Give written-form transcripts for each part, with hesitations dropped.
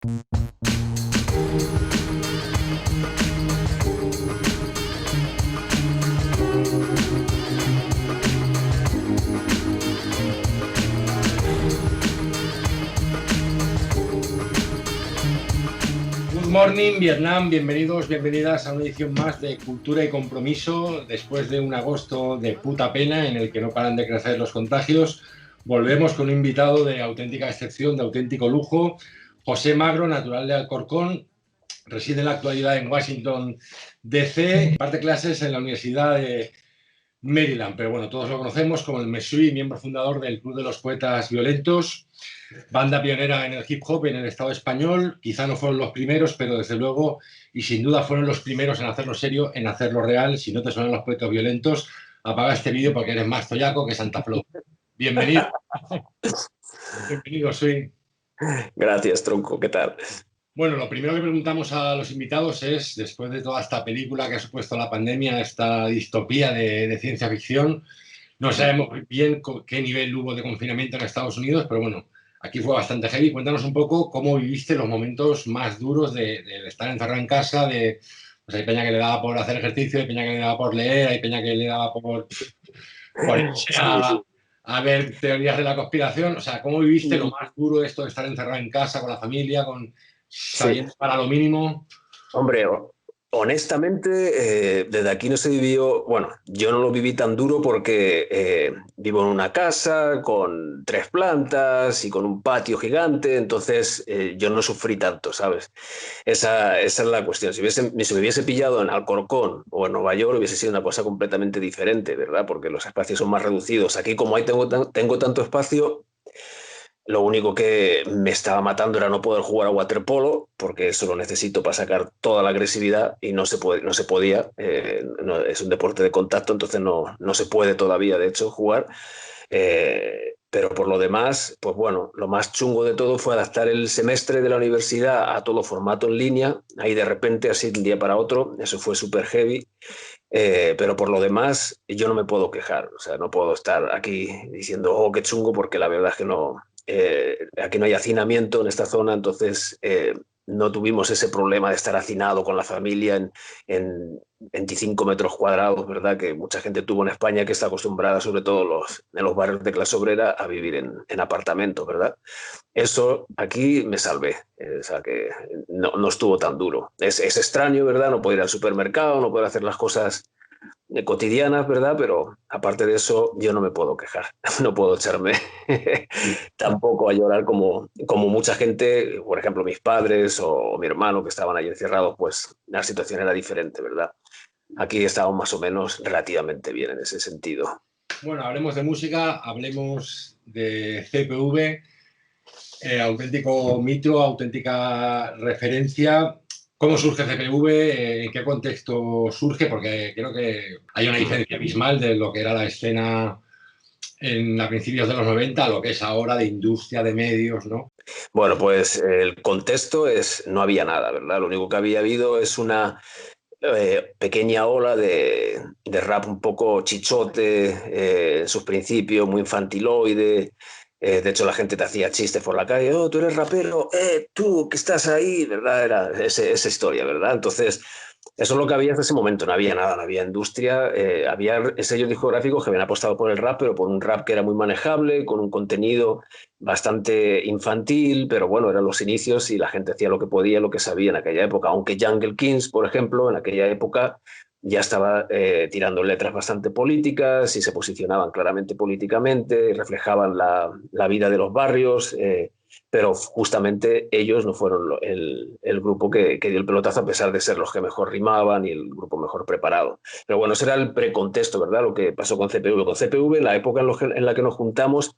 Good morning, Vietnam. Bienvenidos, bienvenidas a una edición más de Cultura y Compromiso. Después de un agosto de puta pena en el que no paran de crecer los contagios, volvemos con un invitado de auténtica excepción, de auténtico lujo, José Magro, natural de Alcorcón, reside en la actualidad en Washington, D.C., imparte clases en la Universidad de Maryland, pero bueno, todos lo conocemos como el Mesui, miembro fundador del Club de los Poetas Violentos, banda pionera en el hip hop en el Estado español. Quizá no fueron los primeros, pero desde luego y sin duda fueron los primeros en hacerlo serio, en hacerlo real. Si no te suenan los Poetas Violentos, apaga este vídeo porque eres más toyaco que Santa Flor. Bienvenido. Bienvenido, soy. Gracias, tronco, ¿qué tal? Bueno, lo primero que preguntamos a los invitados es, después de toda esta película que ha supuesto la pandemia, esta distopía de ciencia ficción, no sabemos bien qué nivel hubo de confinamiento en Estados Unidos, pero bueno, aquí fue bastante heavy. Cuéntanos un poco cómo viviste los momentos más duros de estar encerrado en casa, pues hay peña que le daba por hacer ejercicio, hay peña que le daba por leer, hay peña que le daba por irse a ver teorías de la conspiración. O sea, ¿cómo viviste lo más duro de esto de estar encerrado en casa con la familia, sabiendo para lo mínimo? Hombre, honestamente, desde aquí no se vivió, bueno, yo no lo viví tan duro porque vivo en una casa con 3 plantas y con un patio gigante, entonces yo no sufrí tanto, ¿sabes? Esa es la cuestión. Si me hubiese pillado en Alcorcón o en Nueva York, hubiese sido una cosa completamente diferente, ¿verdad? Porque los espacios son más reducidos. Aquí, como tengo tanto espacio, lo único que me estaba matando era no poder jugar a waterpolo, porque eso lo necesito para sacar toda la agresividad y no se podía. Es un deporte de contacto, entonces no se puede todavía, de hecho, jugar. Pero por lo demás, pues bueno, lo más chungo de todo fue adaptar el semestre de la universidad a todo formato en línea, ahí de repente, así de un día para otro, eso fue súper heavy. Pero por lo demás, yo no me puedo quejar, o sea, no puedo estar aquí diciendo, oh, qué chungo, porque la verdad es que no, aquí no hay hacinamiento en esta zona, entonces no tuvimos ese problema de estar hacinado con la familia en 25 metros cuadrados, ¿verdad? Que mucha gente tuvo en España, que está acostumbrada, sobre todo en los barrios de clase obrera, a vivir en apartamentos, ¿verdad? Eso aquí me salvé, o sea que no estuvo tan duro. Es extraño, ¿verdad? No poder ir al supermercado, no poder hacer las cosas cotidianas, ¿verdad? Pero aparte de eso, yo no me puedo quejar, no puedo echarme tampoco a llorar como mucha gente, por ejemplo, mis padres o mi hermano que estaban ahí encerrados, pues la situación era diferente, ¿verdad? Aquí estábamos más o menos relativamente bien en ese sentido. Bueno, hablemos de música, hablemos de CPV. Auténtico mito, auténtica referencia. ¿Cómo surge CPV? ¿En qué contexto surge? Porque creo que hay una diferencia abismal de lo que era la escena a principios de los 90 a lo que es ahora de industria, de medios, ¿no? Bueno, pues el contexto no había nada, ¿verdad? Lo único que había habido es una pequeña ola de rap un poco chichote, en sus principios, muy infantiloide. De hecho, la gente te hacía chistes por la calle, oh, tú eres rapero, tú que estás ahí, ¿verdad? Era esa historia, ¿verdad? Entonces, eso es lo que había hasta ese momento, no había nada, no había industria, había sellos discográficos que habían apostado por el rap, pero por un rap que era muy manejable, con un contenido bastante infantil, pero bueno, eran los inicios y la gente hacía lo que podía, lo que sabía en aquella época, aunque Jungle Kings, por ejemplo, en aquella época ya estaba tirando letras bastante políticas y se posicionaban claramente políticamente, y reflejaban la vida de los barrios, pero justamente ellos no fueron el grupo que dio el pelotazo, a pesar de ser los que mejor rimaban y el grupo mejor preparado. Pero bueno, ese era el precontexto, ¿verdad? Lo que pasó con CPV. Con CPV, en la época en la que nos juntamos,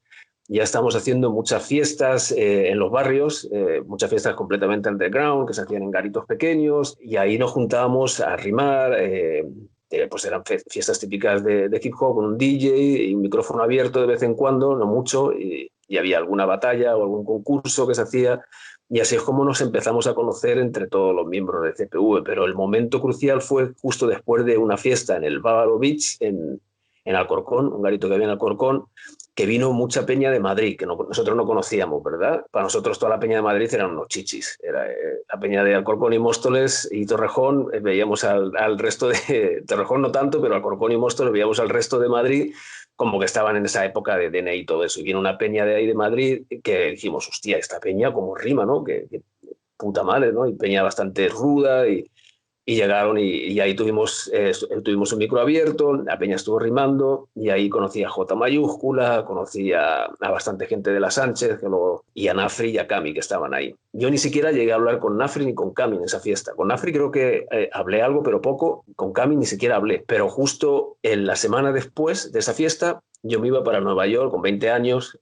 ya estamos haciendo muchas fiestas en los barrios, muchas fiestas completamente underground, que se hacían en garitos pequeños, y ahí nos juntábamos a rimar. Pues eran fiestas típicas de hip hop, con un DJ y un micrófono abierto de vez en cuando, no mucho, y había alguna batalla o algún concurso que se hacía, y así es como nos empezamos a conocer entre todos los miembros de CPV. Pero el momento crucial fue justo después de una fiesta en el Bávaro Beach, en Alcorcón, un garito que había en Alcorcón, que vino mucha peña de Madrid, que nosotros no conocíamos, ¿verdad? Para nosotros toda la peña de Madrid eran unos chichis. Era, la peña de Alcorcón y Móstoles y Torrejón, veíamos al resto de... Torrejón no tanto, pero Alcorcón y Móstoles veíamos al resto de Madrid como que estaban en esa época de DNI y todo eso. Y viene una peña de ahí de Madrid que dijimos, hostia, esta peña como rima, ¿no? Que puta madre, ¿no? Y peña bastante ruda y llegaron y ahí tuvimos un micro abierto, la peña estuvo rimando y ahí conocí a J mayúscula, conocí a bastante gente de la Sánchez y a Nafri y a Cami que estaban ahí. Yo ni siquiera llegué a hablar con Nafri ni con Cami en esa fiesta. Con Nafri creo que hablé algo, pero poco. Con Cami ni siquiera hablé. Pero justo en la semana después de esa fiesta yo me iba para Nueva York con 20 años,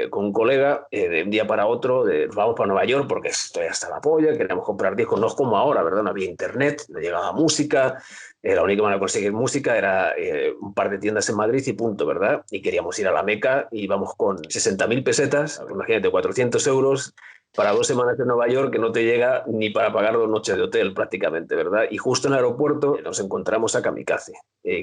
con un colega, de un día para otro, vamos para Nueva York porque estoy hasta la polla, queríamos comprar discos, no es como ahora, ¿verdad? No había internet, no llegaba música, la única manera de conseguir música era un par de tiendas en Madrid y punto, ¿verdad? Y queríamos ir a la Meca y íbamos con 60.000 pesetas, imagínate, 400 euros, para 2 semanas en Nueva York que no te llega ni para pagar 2 noches de hotel prácticamente, ¿verdad? Y justo en el aeropuerto nos encontramos a Kamikaze.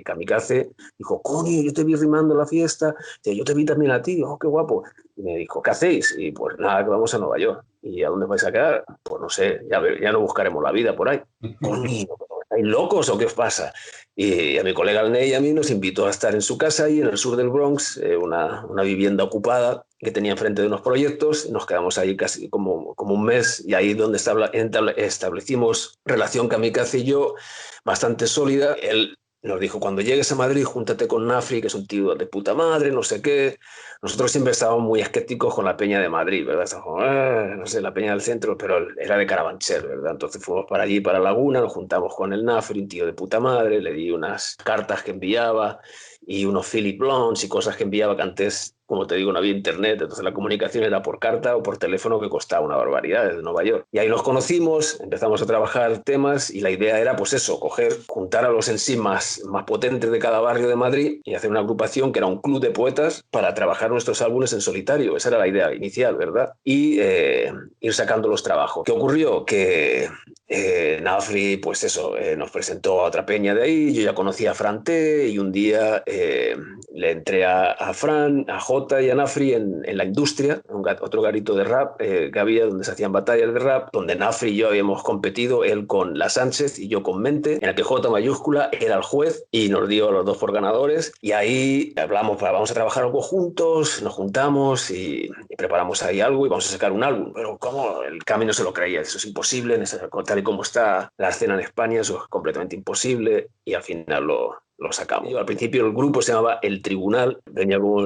Kamikaze dijo, coño, yo te vi rimando en la fiesta, yo te vi también a ti, oh, qué guapo. Y me dijo, ¿qué hacéis? Y pues nada, que vamos a Nueva York. ¿Y a dónde vais a quedar? Pues no sé, ya no buscaremos la vida por ahí. Coño, ¿estáis locos o qué os pasa? Y a mi colega el Ney y a mí nos invitó a estar en su casa ahí en el sur del Bronx, una vivienda ocupada que tenía enfrente de unos proyectos. Nos quedamos ahí casi como un mes y ahí donde establecimos relación Kamikaze y yo bastante sólida. Él nos dijo, cuando llegues a Madrid, júntate con Nafri, que es un tío de puta madre, no sé qué. Nosotros siempre estábamos muy escépticos con la peña de Madrid, ¿verdad? Estábamos, no sé, la peña del centro, pero era de Carabanchel, ¿verdad? Entonces fuimos para allí, para Laguna, nos juntamos con el Nafri, un tío de puta madre, le di unas cartas que enviaba y unos Philip Blondes y cosas que enviaba que antes, como te digo, no había internet, entonces la comunicación era por carta o por teléfono que costaba una barbaridad desde Nueva York. Y ahí nos conocimos, empezamos a trabajar temas y la idea era, pues eso, juntar a los en sí más potentes de cada barrio de Madrid y hacer una agrupación que era un club de poetas para trabajar nuestros álbumes en solitario. Esa era la idea inicial, ¿verdad? Y ir sacando los trabajos. ¿Qué ocurrió? Que Nafri, pues eso, nos presentó a otra peña de ahí, yo ya conocía a Fran T y un día le entré a Fran, a Jota y a Nafri en la industria, otro garito de rap que había donde se hacían batallas de rap, donde Nafri y yo habíamos competido, él con La Sánchez y yo con Mente, en el que J mayúscula era el juez y nos dio a los dos por ganadores y ahí hablamos, vamos a trabajar algo juntos, nos juntamos y preparamos ahí algo y vamos a sacar un álbum. Pero ¿cómo? El Cami no se lo creía, eso es imposible, tal y como está la escena en España, eso es completamente imposible y al final lo sacamos. Yo, al principio el grupo se llamaba El Tribunal, venía como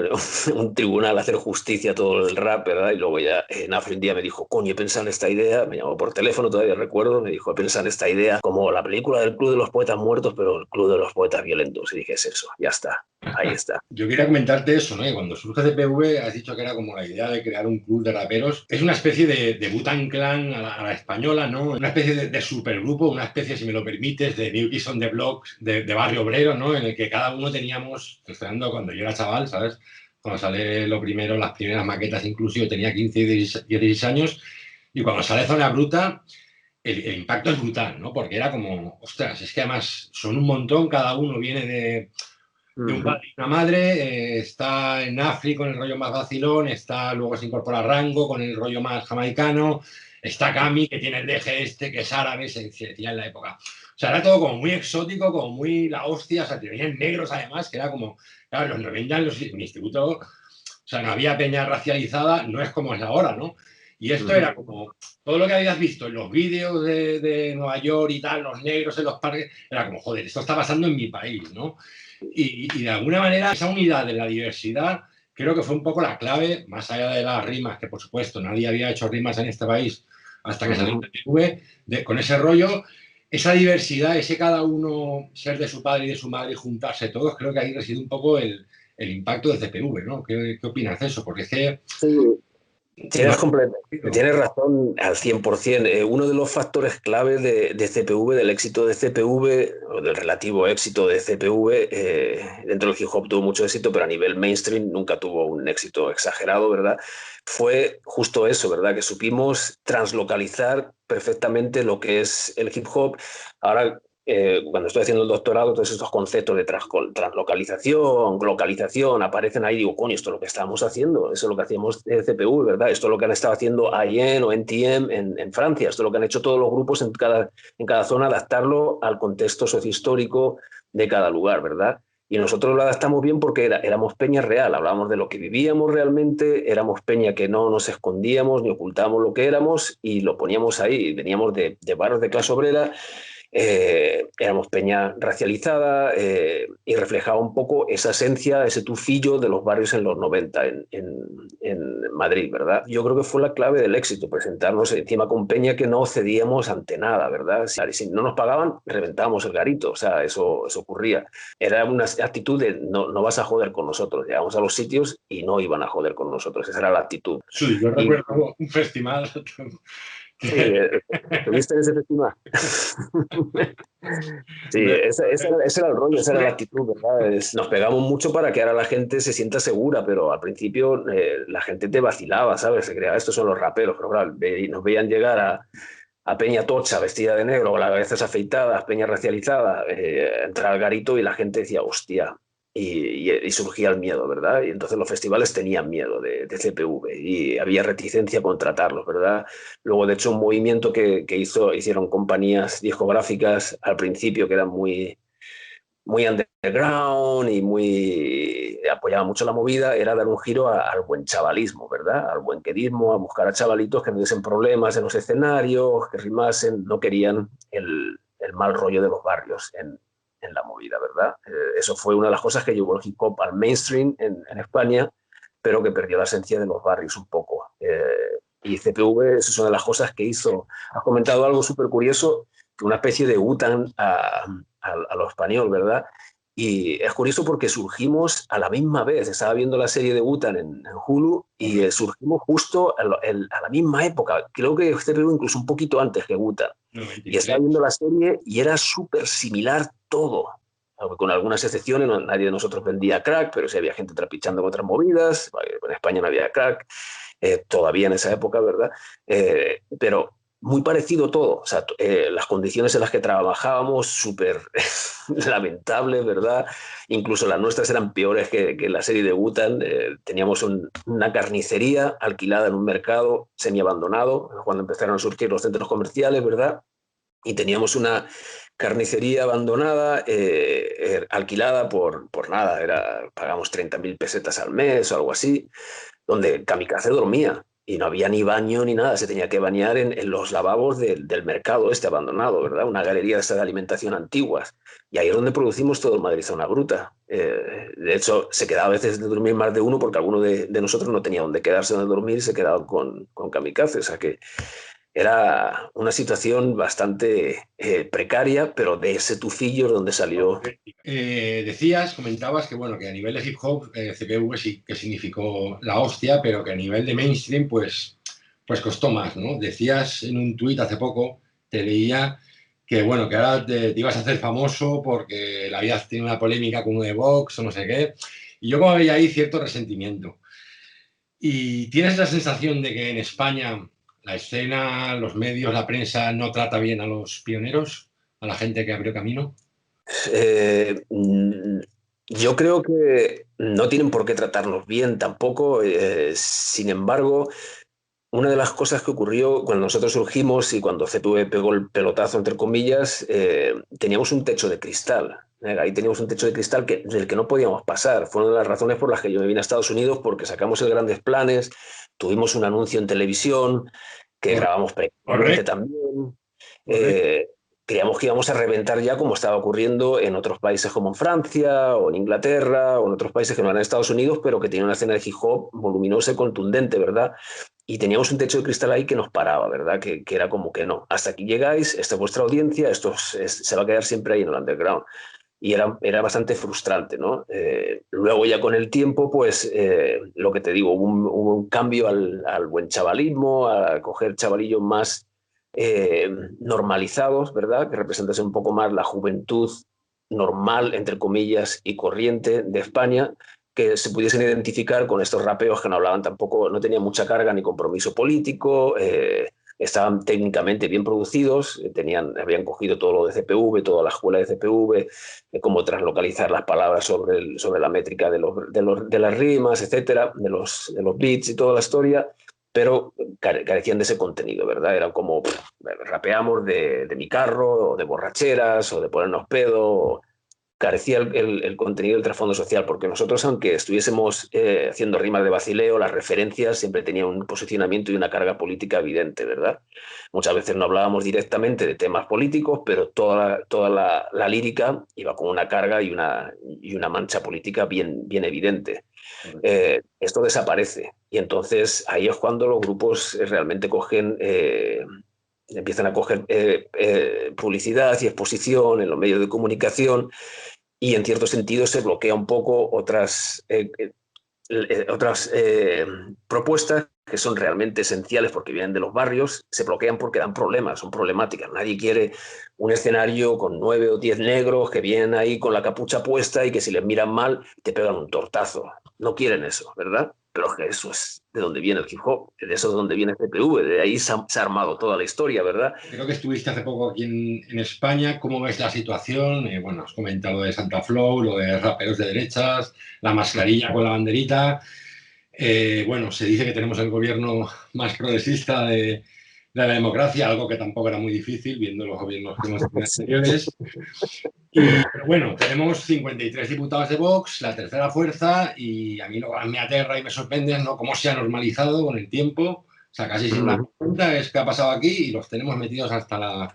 un tribunal a hacer justicia a todo el rap, ¿verdad? Y luego ya Nafri un día me dijo, coño, he pensado en esta idea, me llamó por teléfono, todavía recuerdo, me dijo, he pensado en esta idea como la película del Club de los Poetas Muertos, pero el Club de los Poetas Violentos. Y dije, es eso, ya está, ahí está. Yo quería comentarte eso, ¿no? Que cuando surge CPV has dicho que era como la idea de crear un club de raperos. Es una especie de Wu-Tang Clan a la española, ¿no? Una especie de supergrupo, una especie, si me lo permites, de New Kids on the Block, de barrio obrero, ¿no? En el que cada uno teníamos, esperando cuando yo era chaval, ¿sabes? Cuando sale lo primero, las primeras maquetas incluso, yo tenía 15 y 16 años, y cuando sale Zona Bruta, el impacto es brutal, ¿no? Porque era como, ostras, es que además son un montón, cada uno viene de un padre y una madre, está en África con el rollo más vacilón, luego se incorpora Rango con el rollo más jamaicano, está Cami que tiene el deje este, que es árabe, se decía en la época. O sea, era todo como muy exótico, como muy la hostia, o sea, te venían negros además, que era como, claro, los 90 en mi instituto, o sea, no había peña racializada, no es como es ahora, ¿no? Y esto era como todo lo que habías visto en los vídeos de Nueva York y tal, los negros en los parques, era como, joder, esto está pasando en mi país, ¿no? Y de alguna manera esa unidad de la diversidad creo que fue un poco la clave, más allá de las rimas, que por supuesto nadie había hecho rimas en este país hasta que salió el PTV, con ese rollo, esa diversidad, ese cada uno ser de su padre y de su madre y juntarse todos, creo que ahí reside un poco el impacto del CPV, ¿no? ¿Qué opinas de eso? Porque es que... Sí. Tienes razón al 100%. Uno de los factores clave de CPV, del éxito de CPV, o del relativo éxito de CPV, dentro del hip hop tuvo mucho éxito, pero a nivel mainstream nunca tuvo un éxito exagerado, ¿verdad? Fue justo eso, ¿verdad? Que supimos translocalizar perfectamente lo que es el hip hop. Ahora cuando estoy haciendo el doctorado, todos estos conceptos de translocalización, localización, aparecen ahí y digo, coño, esto es lo que estábamos haciendo, eso es lo que hacíamos de CPU, ¿verdad? Esto es lo que han estado haciendo IEN o NTM en Francia, esto es lo que han hecho todos los grupos en cada zona, adaptarlo al contexto sociohistórico de cada lugar, ¿verdad? Y nosotros lo adaptamos bien porque éramos peña real, hablábamos de lo que vivíamos realmente, éramos peña que no nos escondíamos ni ocultábamos lo que éramos y lo poníamos ahí. Veníamos de barrios de clase obrera, éramos peña racializada y reflejaba un poco esa esencia, ese tufillo de los barrios en los 90 en Madrid, ¿verdad? Yo creo que fue la clave del éxito, presentarnos encima con peña que no cedíamos ante nada, ¿verdad? Si no nos pagaban, reventábamos el garito, o sea, eso ocurría. Era una actitud de no vas a joder con nosotros. Llegamos a los sitios y no iban a joder con nosotros. Esa era la actitud. Sí, yo recuerdo un festival. Sí, ¿estuviste en ese festival? Sí, ese era el rollo, esa era la actitud, ¿verdad? Nos pegamos mucho para que ahora la gente se sienta segura, pero al principio la gente te vacilaba, ¿sabes? Se creía, estos son los raperos, pero claro, nos veían llegar a peña tocha, vestida de negro, con las cabezas afeitadas, peña racializada, entrar al garito y la gente decía, hostia, y surgía el miedo, ¿verdad? Y entonces los festivales tenían miedo de CPV y había reticencia con tratarlos, ¿verdad? Luego, de hecho, un movimiento que hicieron compañías discográficas al principio que eran muy underground y apoyaba mucho la movida, era dar un giro al buen chavalismo, ¿verdad? Al buen quedismo, a buscar a chavalitos que no tuviesen problemas en los escenarios, que rimasen, no querían el mal rollo de los barrios en la movida, ¿verdad? Eso fue una de las cosas que llevó el hip hop al mainstream en España, pero que perdió la esencia de los barrios un poco. Y CPV, eso es una de las cosas que hizo. Has comentado algo súper curioso, una especie de Wu-Tang a lo español, ¿verdad? Y es curioso porque surgimos a la misma vez. Estaba viendo la serie de Wu-Tang en Hulu y surgimos justo a la misma época. Creo que CPV incluso un poquito antes que Wu-Tang. Y estaba viendo la serie y era súper similar todo. Con algunas excepciones, nadie de nosotros vendía crack, pero sí había gente trapichando con otras movidas. En España no había crack, todavía en esa época, ¿verdad? Pero muy parecido todo. O sea, las condiciones en las que trabajábamos, súper lamentables, ¿verdad? Incluso las nuestras eran peores que la serie de Wu-Tang. Teníamos una carnicería alquilada en un mercado semi-abandonado, cuando empezaron a surgir los centros comerciales, ¿verdad? Y teníamos una carnicería abandonada, alquilada por nada, pagamos 30.000 pesetas al mes o algo así, donde Kamikaze dormía y no había ni baño ni nada, se tenía que bañar en los lavabos del mercado este abandonado, ¿verdad? Una galería de alimentación antiguas. Y ahí es donde producimos todo el Madrid Zona Bruta. De hecho, se quedaba a veces de dormir más de uno porque alguno de nosotros no tenía dónde quedarse donde dormir y se quedaba con Kamikaze. O sea que era una situación bastante precaria, pero de ese tufillo es donde salió. Comentabas que, bueno, que a nivel de hip hop, CPV sí que significó la hostia, pero que a nivel de mainstream, pues costó más, ¿no? Decías en un tuit hace poco, te leía que, bueno, que ahora te ibas a hacer famoso porque la habías tenido una polémica con uno de Vox o no sé qué. Y yo como veía ahí cierto resentimiento. ¿Y tienes la sensación de que en España la escena, los medios, la prensa no trata bien a los pioneros, a la gente que abrió camino? Eh, mm, yo creo que no tienen por qué tratarnos bien tampoco. Sin embargo, una de las cosas que ocurrió cuando nosotros surgimos y cuando CPV pegó el pelotazo, entre comillas, teníamos un techo de cristal. Ahí teníamos un techo de cristal del que no podíamos pasar. Fue una de las razones por las que yo me vine a Estados Unidos, porque sacamos el Grandes Planes, tuvimos un anuncio en televisión que grabamos previamente Correcto, también. correcto. Eh, Creíamos que íbamos a reventar ya como estaba ocurriendo en otros países como en Francia o en Inglaterra o en otros países que no eran Estados Unidos, pero que tenían una escena de hip hop voluminosa y contundente, ¿verdad? Y teníamos un techo de cristal ahí que nos paraba, ¿verdad? Que era como que no, hasta aquí llegáis, esta es vuestra audiencia, se va a quedar siempre ahí en el underground. Y era bastante frustrante, ¿no? Luego ya con el tiempo, pues lo que te digo, hubo un cambio al buen chavalismo, a coger chavalillos más normalizados, ¿verdad? Que representasen un poco más la juventud normal, entre comillas, y corriente de España, que se pudiesen identificar con estos rapeos que no hablaban tampoco, no tenían mucha carga ni compromiso político, estaban técnicamente bien producidos, habían cogido todo lo de CPV, toda la escuela de CPV, cómo translocalizar las palabras sobre la métrica de las rimas, etcétera, de los beats y toda la historia, pero carecían de ese contenido, ¿verdad? Era como rapeamos de mi carro, o de borracheras, o de ponernos pedo. Carecía el contenido del trasfondo social, porque nosotros, aunque estuviésemos haciendo rimas de vacileo, las referencias siempre tenían un posicionamiento y una carga política evidente, ¿verdad? Muchas veces no hablábamos directamente de temas políticos, pero toda la lírica iba con una carga y una mancha política bien evidente. Esto desaparece y entonces ahí es cuando los grupos realmente empiezan a coger publicidad y exposición en los medios de comunicación, y en cierto sentido se bloquea un poco otras propuestas que son realmente esenciales porque vienen de los barrios, se bloquean porque dan problemas, son problemáticas. Nadie quiere un escenario con 9 o 10 negros que vienen ahí con la capucha puesta y que si les miran mal te pegan un tortazo. No quieren eso, ¿verdad? Pero es que eso es de donde viene el hip hop, de eso es de donde viene el CPV, de ahí se ha armado toda la historia, ¿verdad? Creo que estuviste hace poco aquí en España. ¿Cómo ves la situación? Bueno, has comentado de Santa Flow, lo de raperos de derechas, la mascarilla con la banderita. Bueno, se dice que tenemos el gobierno más progresista de la democracia, algo que tampoco era muy difícil viendo los gobiernos que hemos tenido anteriores. Pero bueno, tenemos 53 diputados de Vox, la tercera fuerza, y a mí lo que me aterra y me sorprende, ¿no?, cómo se ha normalizado con el tiempo. O sea, casi sin dar cuenta es que ha pasado aquí y los tenemos metidos hasta la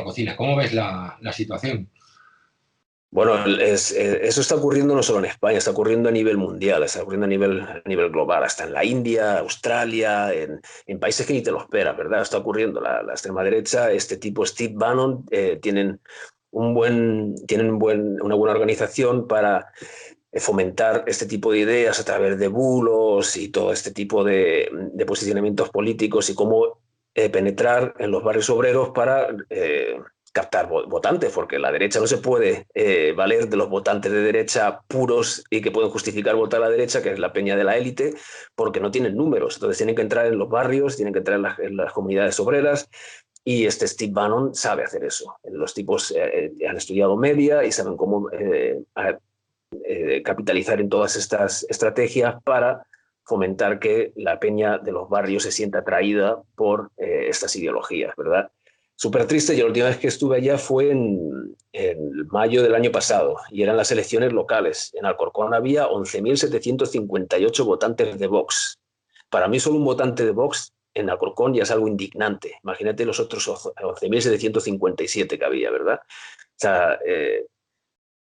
cocina. ¿Cómo ves la situación? Bueno, eso está ocurriendo no solo en España, está ocurriendo a nivel mundial, está ocurriendo a nivel global, hasta en la India, Australia, en países que ni te lo esperas, ¿verdad? Está ocurriendo. La extrema derecha, este tipo Steve Bannon, tienen una buena organización para fomentar este tipo de ideas a través de bulos y todo este tipo de posicionamientos políticos y cómo penetrar en los barrios obreros para captar votantes, porque la derecha no se puede valer de los votantes de derecha puros y que pueden justificar votar a la derecha, que es la peña de la élite, porque no tienen números. Entonces tienen que entrar en los barrios, tienen que entrar en las comunidades obreras, y este Steve Bannon sabe hacer eso. Los tipos han estudiado media y saben cómo capitalizar en todas estas estrategias para fomentar que la peña de los barrios se sienta atraída por estas ideologías, ¿verdad? Súper triste. Yo la última vez que estuve allá fue en mayo del año pasado y eran las elecciones locales. En Alcorcón había 11.758 votantes de Vox. Para mí solo un votante de Vox en Alcorcón ya es algo indignante. Imagínate los otros 11.757 que había, ¿verdad? O sea,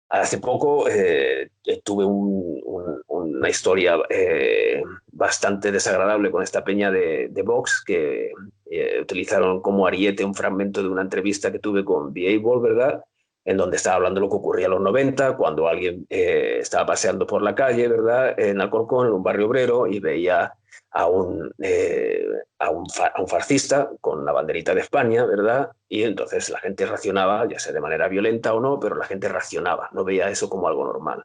hace poco tuve una historia bastante desagradable con esta peña de Vox, que utilizaron como ariete un fragmento de una entrevista que tuve con B.A. ¿verdad? En donde estaba hablando de lo que ocurría en los 90, cuando alguien estaba paseando por la calle, ¿verdad? En Alcorcón, en un barrio obrero, y veía a un fascista con la banderita de España, ¿verdad? Y entonces la gente reaccionaba, ya sea de manera violenta o no, pero la gente reaccionaba, no veía eso como algo normal.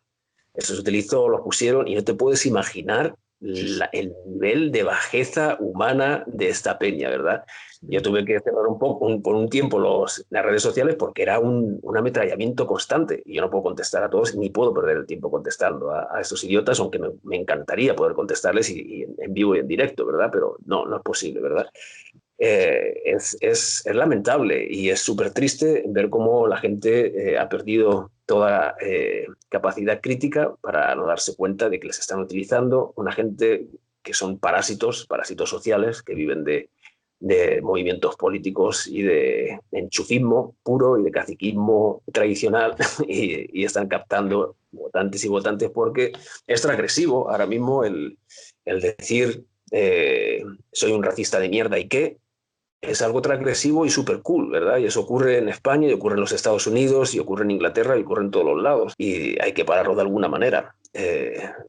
Eso se utilizó, lo pusieron, y no te puedes imaginar el nivel de bajeza humana de esta peña, ¿verdad? Yo tuve que cerrar un poco, por un tiempo las redes sociales porque era un ametrallamiento constante y yo no puedo contestar a todos ni puedo perder el tiempo contestando a estos idiotas, aunque me encantaría poder contestarles y en vivo y en directo, ¿verdad? Pero no es posible, ¿verdad? Es lamentable y es súper triste ver cómo la gente ha perdido toda capacidad crítica para no darse cuenta de que les están utilizando una gente que son parásitos sociales que viven de movimientos políticos y de enchufismo puro y de caciquismo tradicional y están captando votantes y votantes porque es transgresivo ahora mismo el decir soy un racista de mierda y qué. Es algo transgresivo y súper cool, ¿verdad? Y eso ocurre en España, y ocurre en los Estados Unidos, y ocurre en Inglaterra, y ocurre en todos los lados. Y hay que pararlo de alguna manera.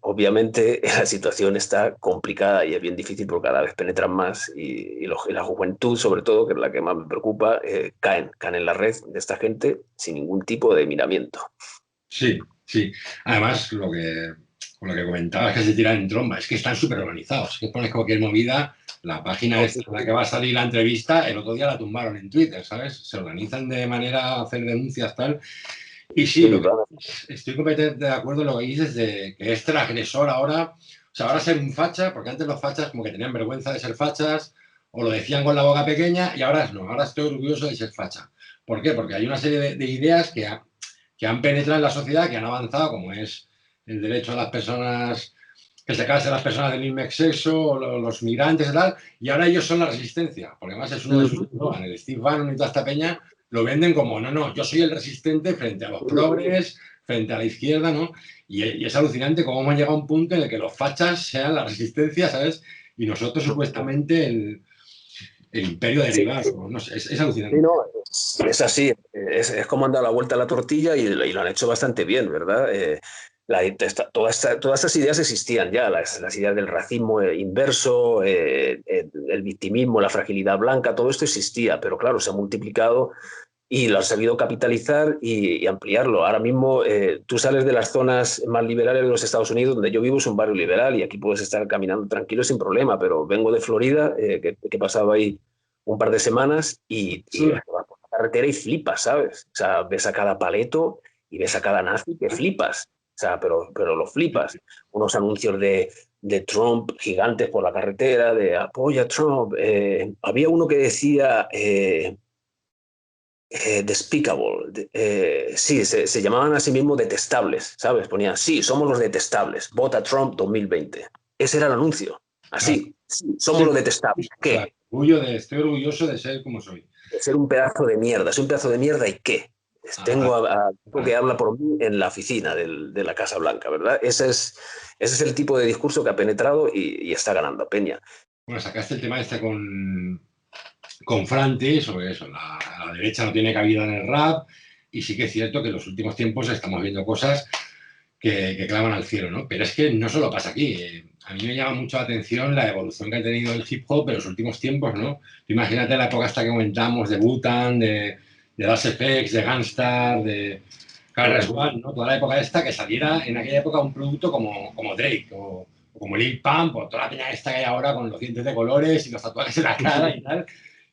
Obviamente la situación está complicada y es bien difícil porque cada vez penetran más y la juventud, sobre todo, que es la que más me preocupa, caen en la red de esta gente sin ningún tipo de miramiento. Sí, sí. Además, con lo que comentabas, que se tiran en tromba, es que están súper organizados. Que pones cualquier movida La página esta en la que va a salir la entrevista, el otro día la tumbaron en Twitter, ¿sabes? Se organizan de manera a hacer denuncias tal. Y sí, estoy completamente de acuerdo en lo que dices de que es transgresor ahora. O sea, ahora ser un facha, porque antes los fachas como que tenían vergüenza de ser fachas o lo decían con la boca pequeña y ahora no, ahora estoy orgulloso de ser facha. ¿Por qué? Porque hay una serie de ideas que han penetrado en la sociedad, que han avanzado, como es el derecho a las personas, que se casen las personas del mismo sexo, o los migrantes y tal, y ahora ellos son la resistencia, porque además es uno de sus eslogan, el Steve Bannon y toda esta peña lo venden como, no, yo soy el resistente frente a los progres, frente a la izquierda, ¿no? Y es alucinante cómo hemos llegado a un punto en el que los fachas sean la resistencia, ¿sabes? Y nosotros supuestamente el imperio derivado, sí. No sé, es alucinante. Sí, no, es así, es como han dado la vuelta a la tortilla y lo han hecho bastante bien, ¿verdad? Todas estas ideas existían ya, las ideas del racismo inverso, el victimismo, la fragilidad blanca, todo esto existía, pero claro, se ha multiplicado y lo han sabido capitalizar y ampliarlo. Ahora mismo tú sales de las zonas más liberales de los Estados Unidos, donde yo vivo es un barrio liberal y aquí puedes estar caminando tranquilo sin problema, pero vengo de Florida, que he pasado ahí un par de semanas y vas por la carretera y flipas, ¿sabes? O sea, ves a cada paleto y ves a cada nazi que flipas. O sea, pero lo flipas. Unos anuncios de Trump gigantes por la carretera, de apoya a Trump. Había uno que decía despicable. Sí, se llamaban a sí mismos detestables, ¿sabes? Ponían, sí, somos los detestables. Vota Trump 2020. Ese era el anuncio. Así, claro. Sí, somos los detestables. ¿Qué? Claro. Estoy orgulloso de ser como soy. De ser un pedazo de mierda. Soy un pedazo de mierda y ¿qué? Tengo a tipo que habla por mí en la oficina de la Casa Blanca, ¿verdad? Ese es el tipo de discurso que ha penetrado y está ganando a Peña. Bueno, sacaste el tema este con Franti sobre eso. La derecha no tiene cabida en el rap y sí que es cierto que en los últimos tiempos estamos viendo cosas que claman al cielo, ¿no? Pero es que no solo pasa aquí. A mí me llama mucho la atención la evolución que ha tenido el hip hop en los últimos tiempos, ¿no? Imagínate la época hasta que comentamos de Wu-Tang, de Das FX, de Gunstar, de KRS-One, ¿no? Toda la época esta que saliera en aquella época un producto como Drake o como Lil Pump o toda la peña esta que hay ahora con los dientes de colores y los tatuajes en la cara y tal,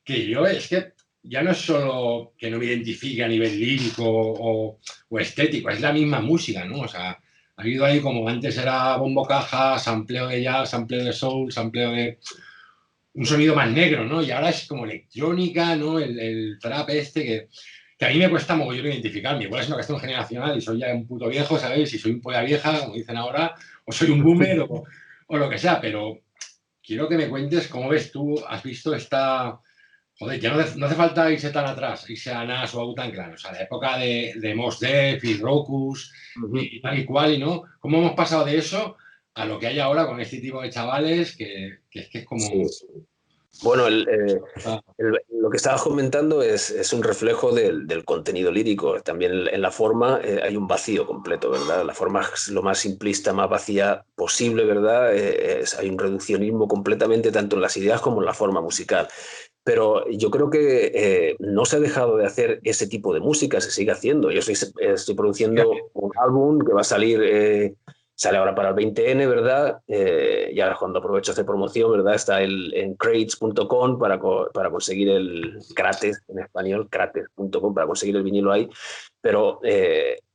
que yo es que ya no es solo que no me identifique a nivel lírico o estético, es la misma música, ¿no? O sea, ha habido ahí como antes era bombo caja, sampleo de jazz, sampleo de soul, sampleo de un sonido más negro, ¿no? Y ahora es como electrónica, ¿no? El trap este que a mí me cuesta mogollón identificarme. Igual es una cuestión generacional y soy ya un puto viejo, ¿sabes? Si soy un polla vieja, como dicen ahora, o soy un boomer o lo que sea, pero quiero que me cuentes cómo ves tú, has visto esta... Joder, ya no hace falta irse tan atrás, irse a Nas o a Wu-Tang Clan, o sea, la época de Mos Def y Rockus y tal y cual, y no, ¿cómo hemos pasado de eso a lo que hay ahora con este tipo de chavales que es como... Sí. Bueno, lo que estabas comentando es un reflejo del contenido lírico. También en la forma hay un vacío completo, ¿verdad? La forma es lo más simplista, más vacía posible, ¿verdad? Hay un reduccionismo completamente tanto en las ideas como en la forma musical. Pero yo creo que no se ha dejado de hacer ese tipo de música, se sigue haciendo. Yo estoy produciendo un álbum que va a salir... Sale ahora para el 20N, ¿verdad? Y ahora cuando aprovecho hacer promoción, ¿verdad? Está en crates.com para conseguir el Crates, en español, crates.com, para conseguir el vinilo ahí. Pero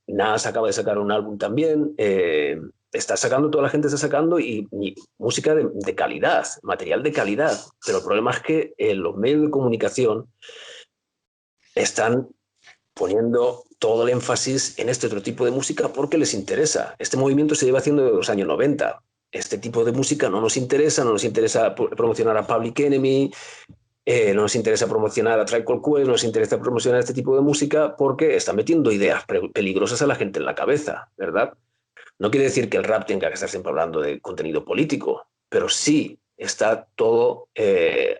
Nas acaba de sacar un álbum también. Está sacando, toda la gente está sacando y música de calidad, material de calidad. Pero el problema es que los medios de comunicación están poniendo todo el énfasis en este otro tipo de música porque les interesa. Este movimiento se lleva haciendo desde los años 90. Este tipo de música no nos interesa promocionar a Public Enemy, no nos interesa promocionar a Tribe Called Quest, no nos interesa promocionar este tipo de música porque está metiendo ideas peligrosas a la gente en la cabeza, ¿verdad? No quiere decir que el rap tenga que estar siempre hablando de contenido político, pero sí está todo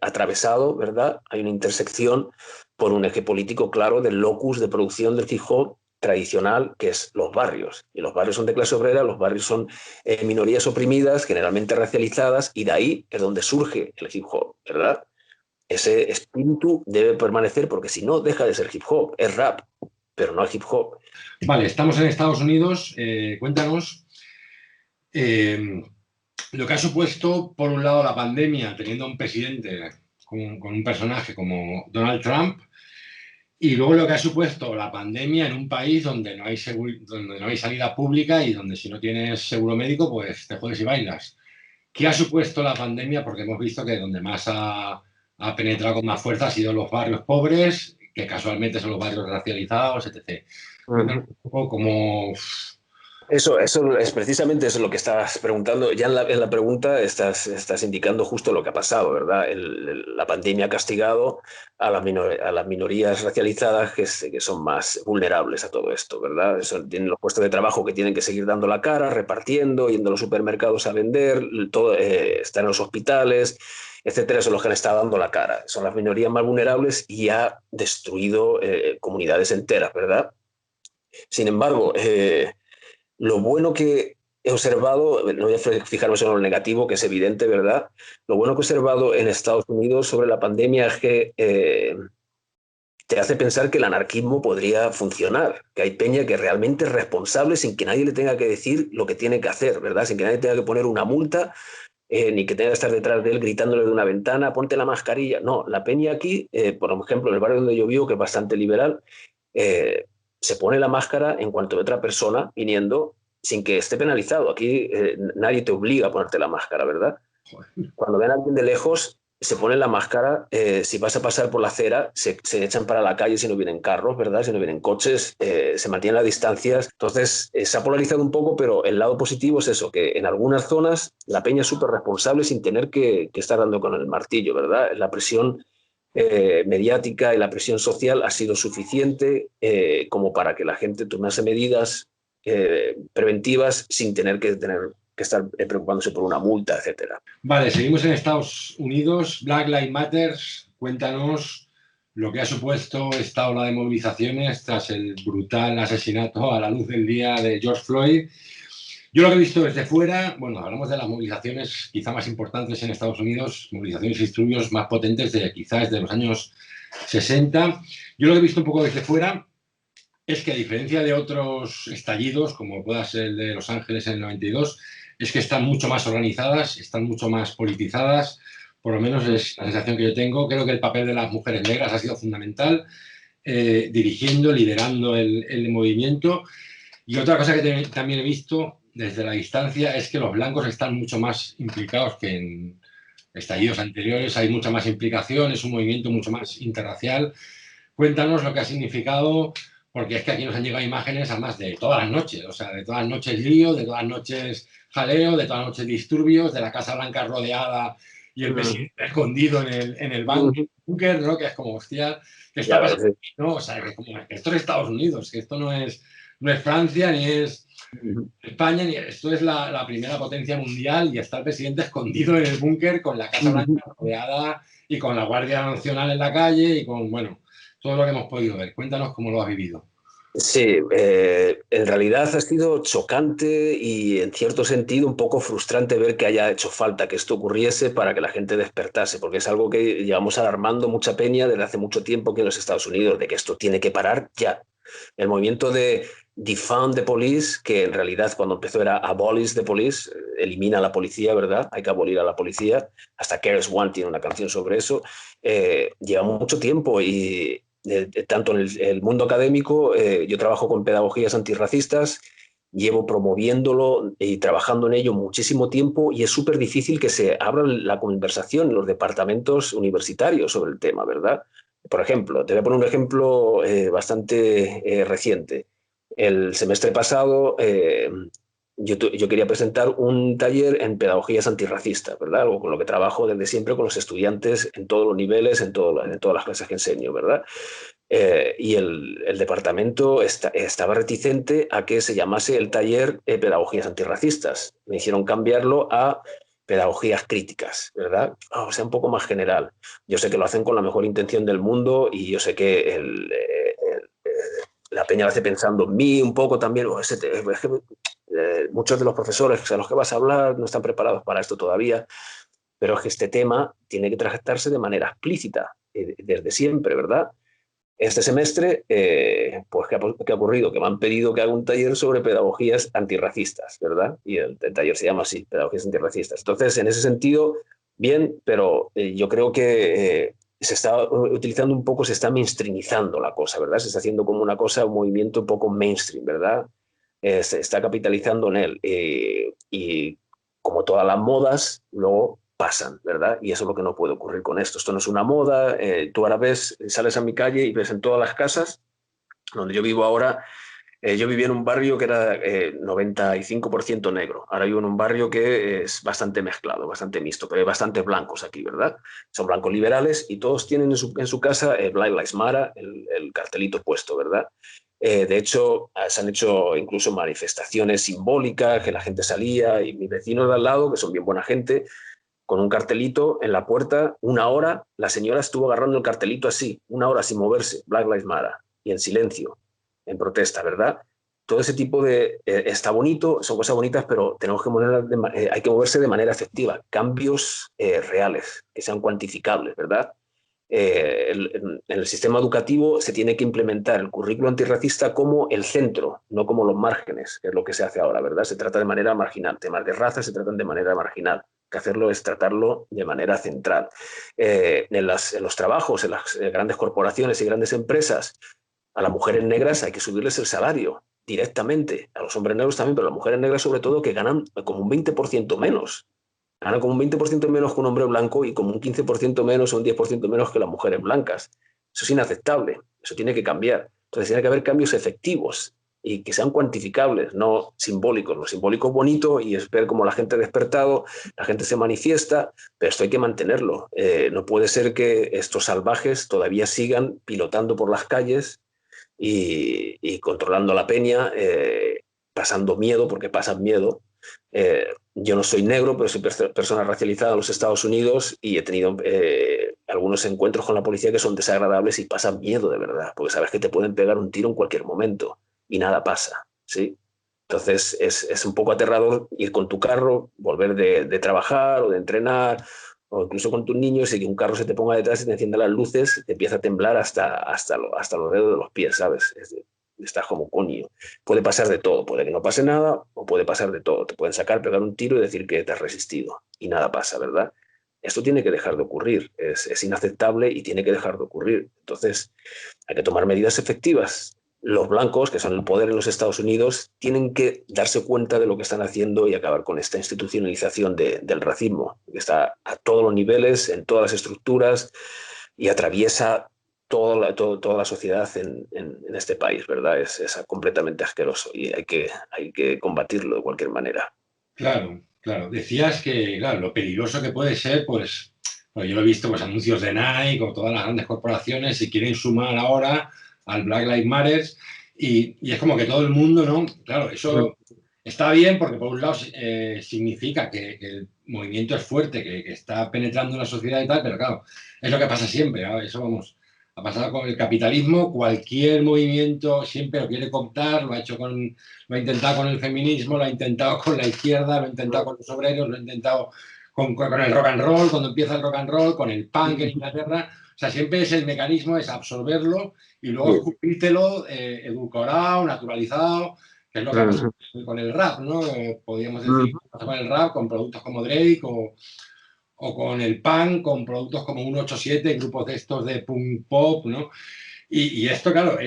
atravesado, ¿verdad? Hay una intersección por un eje político claro del locus de producción del hip hop tradicional, que es los barrios. Y los barrios son de clase obrera, los barrios son minorías oprimidas, generalmente racializadas, y de ahí es donde surge el hip hop, ¿verdad? Ese espíritu debe permanecer porque si no, deja de ser hip hop, es rap, pero no es hip hop. Vale, estamos en Estados Unidos, cuéntanos... lo que ha supuesto, por un lado, la pandemia, teniendo un presidente con un personaje como Donald Trump, y luego lo que ha supuesto la pandemia en un país donde no hay, donde no hay sanidad pública y donde si no tienes seguro médico, pues te jodes y bailas. ¿Qué ha supuesto la pandemia? Porque hemos visto que donde más ha penetrado con más fuerza ha sido en los barrios pobres, que casualmente son los barrios racializados, etc. Cuéntanos un poco cómo... Eso es precisamente eso lo que estabas preguntando. Ya en la pregunta estás indicando justo lo que ha pasado, ¿verdad? La pandemia ha castigado a a las minorías racializadas que son más vulnerables a todo esto, ¿verdad? Tienen los puestos de trabajo que tienen que seguir dando la cara, repartiendo, yendo a los supermercados a vender, todo, están en los hospitales, etcétera. Son los que han estado dando la cara. Son las minorías más vulnerables y ha destruido comunidades enteras, ¿verdad? Sin embargo, lo bueno que he observado, no voy a fijarme solo en lo negativo, que es evidente, ¿verdad? Lo bueno que he observado en Estados Unidos sobre la pandemia es que te hace pensar que el anarquismo podría funcionar, que hay peña que realmente es responsable sin que nadie le tenga que decir lo que tiene que hacer, ¿verdad? Sin que nadie tenga que poner una multa, ni que tenga que estar detrás de él gritándole de una ventana, ponte la mascarilla. No, la peña aquí, por ejemplo, en el barrio donde yo vivo, que es bastante liberal, eh, se pone la máscara en cuanto ve otra persona viniendo sin que esté penalizado. Aquí nadie te obliga a ponerte la máscara, ¿verdad? Cuando ven a alguien de lejos, se ponen la máscara. Si vas a pasar por la acera, se echan para la calle si no vienen carros, ¿verdad? Si no vienen coches, se mantienen las distancias. Entonces, se ha polarizado un poco, pero el lado positivo es eso, que en algunas zonas la peña es súper responsable sin tener que estar dando con el martillo, ¿verdad? La presión mediática y la presión social ha sido suficiente como para que la gente tomase medidas preventivas sin tener que estar preocupándose por una multa, etcétera. Vale, seguimos en Estados Unidos. Black Lives Matter, cuéntanos lo que ha supuesto esta ola de movilizaciones tras el brutal asesinato a la luz del día de George Floyd. Yo lo que he visto desde fuera, bueno, hablamos de las movilizaciones quizá más importantes en Estados Unidos, movilizaciones y disturbios más potentes de quizás de los años 60. Yo lo que he visto un poco desde fuera es que a diferencia de otros estallidos, como pueda ser el de Los Ángeles en el 92, es que están mucho más organizadas, están mucho más politizadas, por lo menos es la sensación que yo tengo. Creo que el papel de las mujeres negras ha sido fundamental, dirigiendo, liderando el movimiento. Y otra cosa que también he visto desde la distancia es que los blancos están mucho más implicados que en estallidos anteriores, hay mucha más implicación, es un movimiento mucho más interracial. Cuéntanos lo que ha significado, porque es que aquí nos han llegado imágenes además de todas las noches, o sea, de todas las noches lío, de todas las noches jaleo, de todas las noches disturbios, de la Casa Blanca rodeada y el presidente escondido en el búnker, ¿no? Que es como, hostia, ¿qué está pasando? ¿No? O sea, que, como, que esto es Estados Unidos, que esto no es Francia, ni es España, ni esto es la primera potencia mundial y está el presidente escondido en el búnker con la Casa Blanca rodeada y con la Guardia Nacional en la calle y con, bueno, todo lo que hemos podido ver. Cuéntanos cómo lo has vivido. Sí, en realidad ha sido chocante y en cierto sentido un poco frustrante ver que haya hecho falta que esto ocurriese para que la gente despertase, porque es algo que llevamos alarmando mucha peña desde hace mucho tiempo aquí en los Estados Unidos, de que esto tiene que parar ya. El movimiento de defund the police, que en realidad cuando empezó era abolish the police, elimina a la policía, ¿verdad? Hay que abolir a la policía. Hasta KRS One tiene una canción sobre eso. Lleva mucho tiempo y tanto en el mundo académico, yo trabajo con pedagogías antirracistas, llevo promoviéndolo y trabajando en ello muchísimo tiempo y es súper difícil que se abra la conversación en los departamentos universitarios sobre el tema, ¿verdad? Por ejemplo, te voy a poner un ejemplo bastante reciente. El semestre pasado yo quería presentar un taller en pedagogías antirracistas, ¿verdad? Algo con lo que trabajo desde siempre con los estudiantes en todos los niveles, en todas las clases que enseño, ¿verdad? Y el departamento estaba reticente a que se llamase el taller Pedagogías Antirracistas. Me hicieron cambiarlo a Pedagogías Críticas, ¿verdad? O sea, un poco más general. Yo sé que lo hacen con la mejor intención del mundo y yo sé que la peña lo hace pensando en mí un poco también. Es que, muchos de los profesores a los que vas a hablar no están preparados para esto todavía, pero es que este tema tiene que tratarse de manera explícita, desde siempre, ¿verdad? este semestre, pues ¿qué ha ocurrido? Que me han pedido que haga un taller sobre pedagogías antirracistas, ¿verdad? Y el taller se llama así, pedagogías antirracistas. Entonces, en ese sentido, bien, pero yo creo que se está utilizando un poco, se está mainstreamizando la cosa, ¿verdad? Se está haciendo como una cosa, un movimiento un poco mainstream, ¿verdad? Se está capitalizando en él. Y como todas las modas, luego pasan, ¿verdad? Y eso es lo que no puede ocurrir con esto. Esto no es una moda. Tú ahora ves, sales a mi calle y ves en todas las casas, donde yo vivo ahora, yo vivía en un barrio que era 95% negro. Ahora vivo en un barrio que es bastante mezclado, bastante mixto, pero hay bastantes blancos aquí, ¿verdad? Son blancos liberales y todos tienen en su casa Black Lives Matter, el cartelito puesto, ¿verdad? De hecho, se han hecho incluso manifestaciones simbólicas, que la gente salía y mis vecinos de al lado, que son bien buena gente, con un cartelito en la puerta, una hora, la señora estuvo agarrando el cartelito así, una hora sin moverse, Black Lives Matter, y en silencio, en protesta, ¿verdad? Todo ese tipo de... está bonito, son cosas bonitas, pero tenemos que hay que moverse de manera efectiva, cambios reales, que sean cuantificables, ¿verdad? En el sistema educativo se tiene que implementar el currículo antirracista como el centro, no como los márgenes, que es lo que se hace ahora, ¿verdad? Se trata de manera marginal. Temas de raza se tratan de manera marginal. Que hacerlo es tratarlo de manera central. En los trabajos, en las grandes corporaciones y grandes empresas, a las mujeres negras hay que subirles el salario directamente. A los hombres negros también, pero a las mujeres negras sobre todo, que ganan como un 20% menos. Ganan como un 20% menos que un hombre blanco y como un 15% menos o un 10% menos que las mujeres blancas. Eso es inaceptable, eso tiene que cambiar. Entonces tiene que haber cambios efectivos y que sean cuantificables, no simbólicos. Lo simbólico es bonito y es ver cómo la gente ha despertado, la gente se manifiesta, pero esto hay que mantenerlo. No puede ser que estos salvajes todavía sigan pilotando por las calles y controlando la peña, pasando miedo, porque pasan miedo. Yo no soy negro, pero soy persona racializada en los Estados Unidos y he tenido algunos encuentros con la policía que son desagradables y pasan miedo de verdad, porque sabes que te pueden pegar un tiro en cualquier momento y nada pasa, ¿sí? Entonces es un poco aterrador ir con tu carro, volver de trabajar o de entrenar, o incluso con tus niños y que un carro se te ponga detrás y te encienda las luces, te empieza a temblar hasta los dedos de los pies, ¿sabes? Estás como coño. Puede pasar de todo, puede que no pase nada o puede pasar de todo. Te pueden sacar, pegar un tiro y decir que te has resistido y nada pasa, ¿verdad? Esto tiene que dejar de ocurrir, es inaceptable y tiene que dejar de ocurrir. Entonces, hay que tomar medidas efectivas. Los blancos, que son el poder en los Estados Unidos, tienen que darse cuenta de lo que están haciendo y acabar con esta institucionalización del racismo, que está a todos los niveles, en todas las estructuras y atraviesa toda la sociedad en este país, ¿verdad? Es completamente asqueroso y hay que combatirlo de cualquier manera. Claro, claro. Decías que, claro, lo peligroso que puede ser, pues yo lo he visto, pues anuncios de Nike o todas las grandes corporaciones se quieren sumar ahora al Black Lives Matter y es como que todo el mundo, ¿no? Claro, eso está bien porque por un lado significa que el movimiento es fuerte, que está penetrando en la sociedad y tal, pero claro, es lo que pasa siempre, ¿no? Eso vamos, ha pasado con el capitalismo, cualquier movimiento siempre lo quiere cooptar, lo ha intentado con el feminismo, lo ha intentado con la izquierda, lo ha intentado con los obreros, lo ha intentado con el rock and roll, cuando empieza el rock and roll, con el punk en Inglaterra. O sea, siempre es el mecanismo, es absorberlo y luego escupírtelo edulcorado, naturalizado, que es lo que ha pasado con el rap, ¿no? Podríamos decir, con el rap, con productos como Drake o con el punk, con productos como 187, grupos de estos de punk pop, ¿no? Y esto, claro,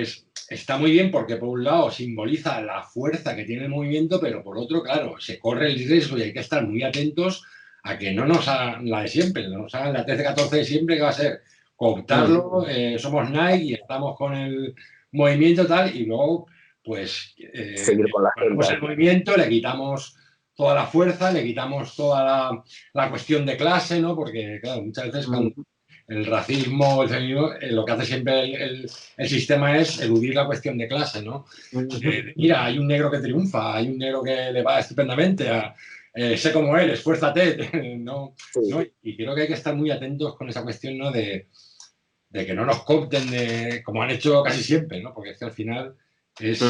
está muy bien porque por un lado simboliza la fuerza que tiene el movimiento, pero por otro, claro, se corre el riesgo y hay que estar muy atentos a que no nos hagan la de siempre, no nos hagan la 13-14 de siempre, que va a ser cooptarlo, somos Nike y estamos con el movimiento tal, y luego, pues, Seguir con la agenda. el movimiento, le quitamos toda la fuerza, le quitamos toda la cuestión de clase, ¿no? Porque, claro, muchas veces cuando el racismo, el feminismo, lo que hace siempre el sistema es eludir la cuestión de clase, ¿no? Mira, hay un negro que triunfa, hay un negro que le va estupendamente, sé como él, esfuérzate, ¿no? ¿no? Y creo que hay que estar muy atentos con esa cuestión, ¿no? De que no nos coopten como han hecho casi siempre, ¿no? Porque es que al final es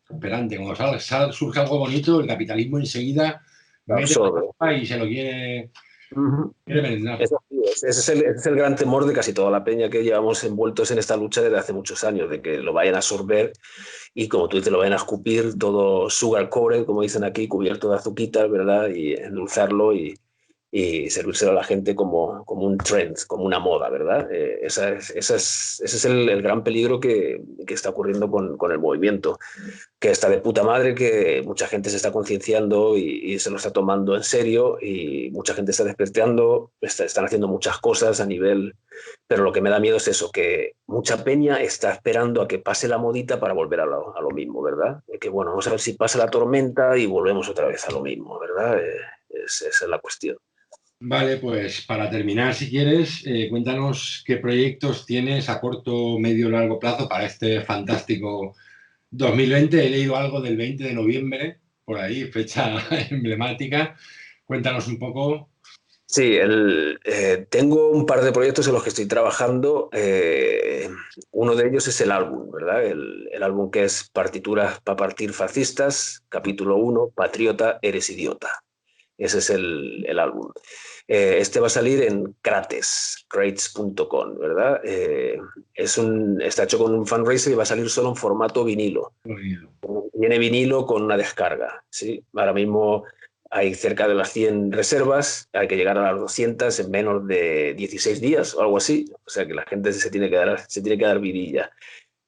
esperante. Cuando surge algo bonito, el capitalismo enseguida mete la tapa y se lo quiere Ujú. Quiere merendar. Ese es el gran temor de casi toda la peña que llevamos envueltos en esta lucha desde hace muchos años, de que lo vayan a absorber y, como tú dices, lo vayan a escupir todo sugar coated, como dicen aquí, cubierto de azuquitas, ¿verdad? Y endulzarlo y servírselo a la gente como un trend, como una moda, ¿verdad? Ese es el gran peligro que está ocurriendo con el movimiento, que está de puta madre, que mucha gente se está concienciando y se lo está tomando en serio y mucha gente está despertando, están haciendo muchas cosas a nivel, pero lo que me da miedo es eso, que mucha peña está esperando a que pase la modita para volver a lo mismo, ¿verdad? Que bueno, vamos a ver si pasa la tormenta y volvemos otra vez a lo mismo, ¿verdad? Esa es la cuestión. Vale, pues para terminar, si quieres, cuéntanos qué proyectos tienes a corto, medio, largo plazo para este fantástico 2020. He leído algo del 20 de noviembre, por ahí, fecha emblemática. Cuéntanos un poco. Sí, tengo un par de proyectos en los que estoy trabajando. Uno de ellos es el álbum, ¿verdad? El álbum que es Partituras para partir fascistas, capítulo 1, Patriota, eres idiota. Ese es el álbum. Este va a salir en crates.com, ¿verdad? Está hecho con un fundraiser y va a salir solo en formato vinilo. Viene vinilo con una descarga, ¿sí? Ahora mismo hay cerca de las 100 reservas, hay que llegar a las 200 en menos de 16 días o algo así, o sea que la gente se tiene que dar vidilla.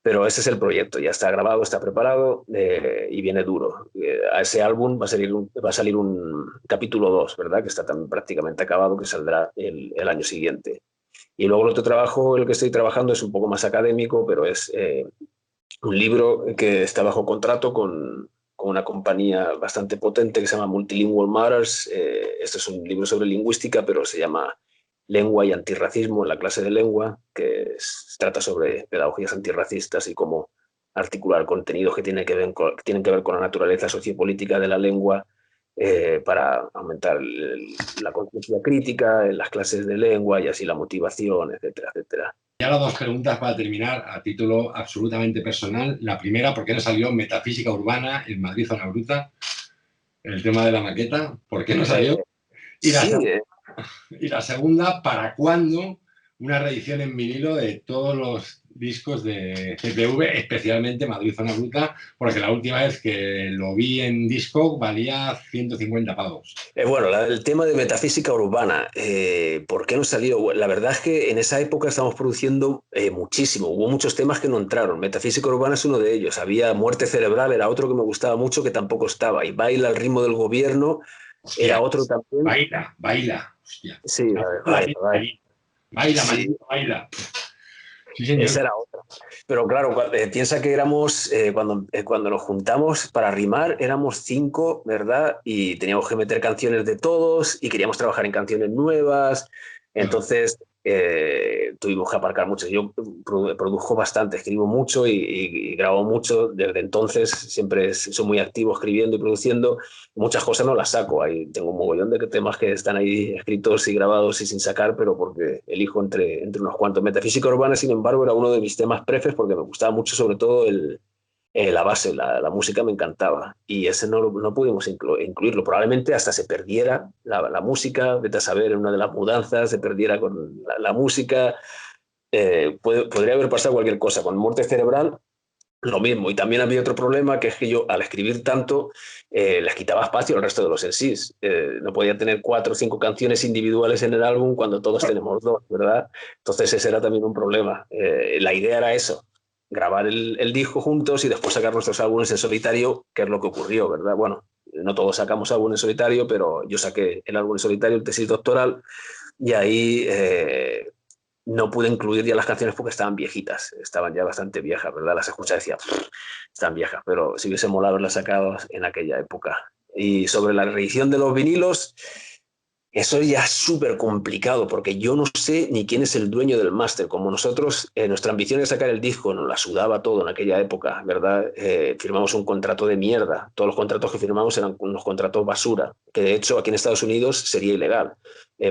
Pero ese es el proyecto, ya está grabado, está preparado y viene duro. A ese álbum va a salir un capítulo 2, ¿verdad? Que está también prácticamente acabado, que saldrá el año siguiente. Y luego el otro trabajo, el que estoy trabajando, es un poco más académico, pero es un libro que está bajo contrato con una compañía bastante potente que se llama Multilingual Matters. Este es un libro sobre lingüística, pero se llama Lengua y antirracismo en la clase de lengua, que trata sobre pedagogías antirracistas y cómo articular contenidos que tienen que ver con la naturaleza sociopolítica de la lengua para aumentar la conciencia crítica en las clases de lengua y así la motivación, etcétera, etcétera. Y ahora dos preguntas para terminar a título absolutamente personal. La primera, ¿por qué no salió Metafísica Urbana en Madrid Zona Bruta? El tema de la maqueta, ¿por qué no salió? Y la, Sí, y la segunda, ¿para cuándo una reedición en vinilo de todos los discos de CPV, especialmente Madrid Zona Bruta? Porque la última vez que lo vi en disco valía 150 pavos. Bueno, el tema de metafísica urbana, ¿por qué no salió? Bueno, la verdad es que en esa época estábamos produciendo muchísimo, hubo muchos temas que no entraron, metafísica urbana es uno de ellos, había Muerte Cerebral, era otro que me gustaba mucho que tampoco estaba, y Baila al ritmo del gobierno Hostia, era otro también. baila, baila. Hostia. Sí, baila, baila. Baila, Sí, maldito, baila. Sí, señor. esa era otra. Pero claro, piensa que éramos, cuando nos juntamos para rimar, éramos 5, ¿verdad? Y teníamos que meter canciones de todos y queríamos trabajar en canciones nuevas. Claro. Entonces, tuvimos que aparcar mucho. Yo produjo bastante, escribo mucho y grabo mucho. Desde entonces siempre soy muy activo escribiendo y produciendo. Muchas cosas no las saco. Ahí tengo un mogollón de temas que están ahí escritos y grabados y sin sacar, pero porque elijo entre unos cuantos. Metafísica Urbana, sin embargo, era uno de mis temas prefes porque me gustaba mucho, sobre todo la base, la música me encantaba. Y ese no pudimos incluirlo. Probablemente hasta se perdiera la música, vete a saber, en una de las mudanzas se perdiera con la música. Podría haber pasado cualquier cosa. Con Muerte Cerebral lo mismo, y también había otro problema, que es que yo al escribir tanto les quitaba espacio al resto de los MCs. No podía tener 4 o 5 canciones individuales en el álbum cuando todos tenemos 2, ¿verdad? Entonces ese era también un problema. La idea era eso, grabar el disco juntos y después sacar nuestros álbumes en solitario, que es lo que ocurrió, ¿verdad? Bueno, no todos sacamos álbum en solitario, pero yo saqué el álbum en solitario, el tesis doctoral, y ahí no pude incluir ya las canciones porque estaban viejitas, estaban ya bastante viejas, ¿verdad? Las escuchas y decía, están viejas, pero si hubiese molado haberlas sacado en aquella época. Y sobre la reedición de los vinilos, eso ya es súper complicado porque yo no sé ni quién es el dueño del máster. Como nosotros, nuestra ambición de sacar el disco nos la sudaba todo en aquella época, ¿verdad? Firmamos un contrato de mierda. Todos los contratos que firmamos eran unos contratos basura, que de hecho aquí en Estados Unidos sería ilegal,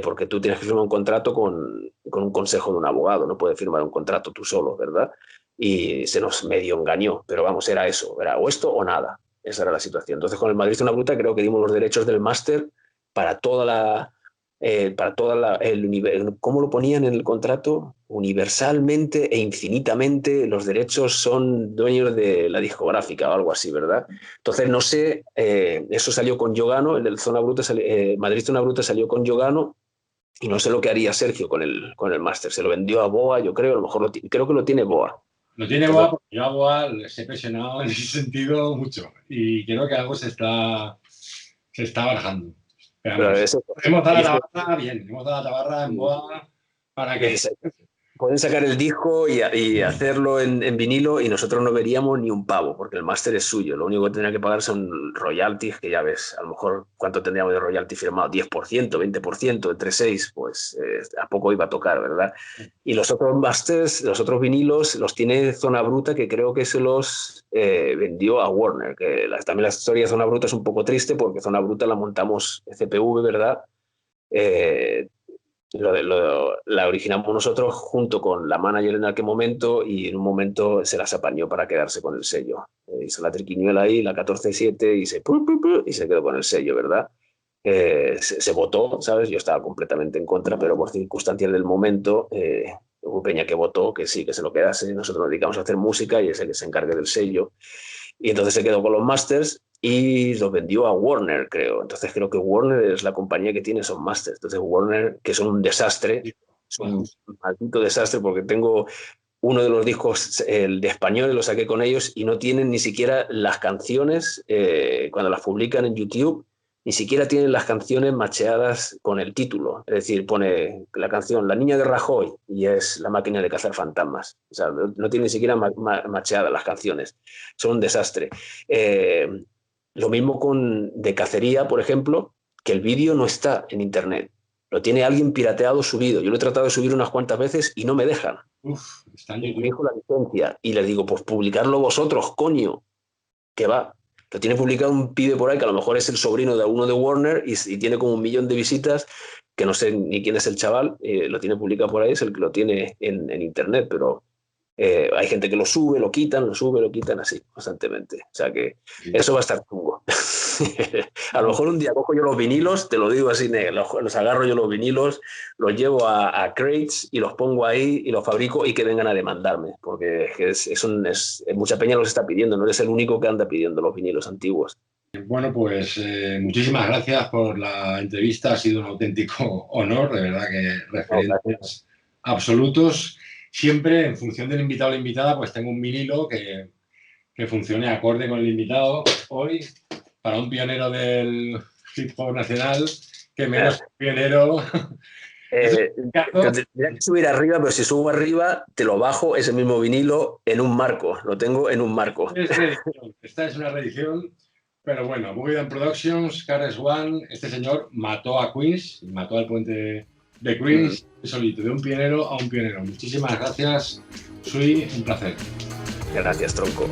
porque tú tienes que firmar un contrato con un consejo de un abogado, no puedes firmar un contrato tú solo, ¿verdad? Y se nos medio engañó, pero vamos, era eso, era o esto o nada. Esa era la situación. Entonces con el Madrid una bruta creo que dimos los derechos del máster para toda para toda ¿cómo lo ponían en el contrato? Universalmente e infinitamente los derechos son dueños de la discográfica o algo así, ¿verdad? Entonces, no sé, eso salió con Yogano, el Zona Bruta, Madrid Zona Bruta salió con Yogano, y no sé lo que haría Sergio con el máster. Se lo vendió a Boa, yo creo, a lo mejor creo que lo tiene Boa. Lo tiene Boa, porque yo a Boa les he presionado en ese sentido mucho, y creo que algo se está barajando. Pero hemos dado la tabarra bien, hemos dado la tabarra en Boa para que... Pueden sacar el disco y hacerlo en vinilo y nosotros no veríamos ni un pavo, porque el máster es suyo. Lo único que tendría que pagar son royalties, que ya ves, a lo mejor cuánto tendríamos de royalty firmado, 10%, 20%, entre 6, pues a poco iba a tocar, ¿verdad? Y los otros masters, los otros vinilos, los tiene Zona Bruta, que creo que se los vendió a Warner, que también la historia de Zona Bruta es un poco triste, porque Zona Bruta la montamos CPV, ¿verdad? La originamos nosotros junto con la manager en aquel momento, y en un momento se las apañó para quedarse con el sello. Hizo la triquiñuela ahí, la 14-7, y se quedó con el sello, ¿verdad? Se votó, ¿sabes? Yo estaba completamente en contra, pero por circunstancias del momento hubo peña que votó que sí, que se lo quedase. Nosotros nos dedicamos a hacer música y es el que se encargue del sello. Y entonces se quedó con los masters y los vendió a Warner, creo. Entonces creo que Warner es la compañía que tiene esos masters. Entonces Warner, que son un desastre, es un maldito desastre, porque tengo uno de los discos, el de español, lo saqué con ellos y no tienen ni siquiera las canciones, cuando las publican en YouTube, ni siquiera tienen las canciones macheadas con el título. Es decir, pone la canción La Niña de Rajoy y es La Máquina de Cazar Fantasmas. O sea, no tiene ni siquiera macheadas las canciones. Son un desastre. Lo mismo con De Cacería, por ejemplo, que el vídeo no está en internet. Lo tiene alguien pirateado subido. Yo lo he tratado de subir unas cuantas veces y no me dejan. Está en YouTube. Me dijo la licencia y les digo, pues publicarlo vosotros, coño, que va. Lo tiene publicado un pibe por ahí que a lo mejor es el sobrino de uno de Warner y tiene como 1 millón de visitas, que no sé ni quién es el chaval, lo tiene publicado por ahí, es el que lo tiene en internet, pero hay gente que lo sube, lo quitan, así constantemente. O sea que eso va a estar chungo. A lo mejor un día cojo yo los vinilos, te lo digo así, los agarro yo los vinilos, los llevo a crates y los pongo ahí y los fabrico y que vengan a demandarme, porque mucha peña los está pidiendo, no eres el único que anda pidiendo los vinilos antiguos. Bueno, pues muchísimas gracias por la entrevista, ha sido un auténtico honor, de verdad que referentes absolutos. Siempre, en función del invitado o la invitada, pues tengo un vinilo que funcione acorde con el invitado. Hoy, para un pionero del hip hop nacional, que menos pionero. Tendría que subir arriba, pero si subo arriba, te lo bajo ese mismo vinilo en un marco. Lo tengo en un marco. Esta es una reedición, pero bueno, Boogie Down Productions, Carres One, este señor mató a Queens, mató al puente de Queens solito, de un pionero a un pionero. Muchísimas gracias, Sui, un placer. Gracias, tronco.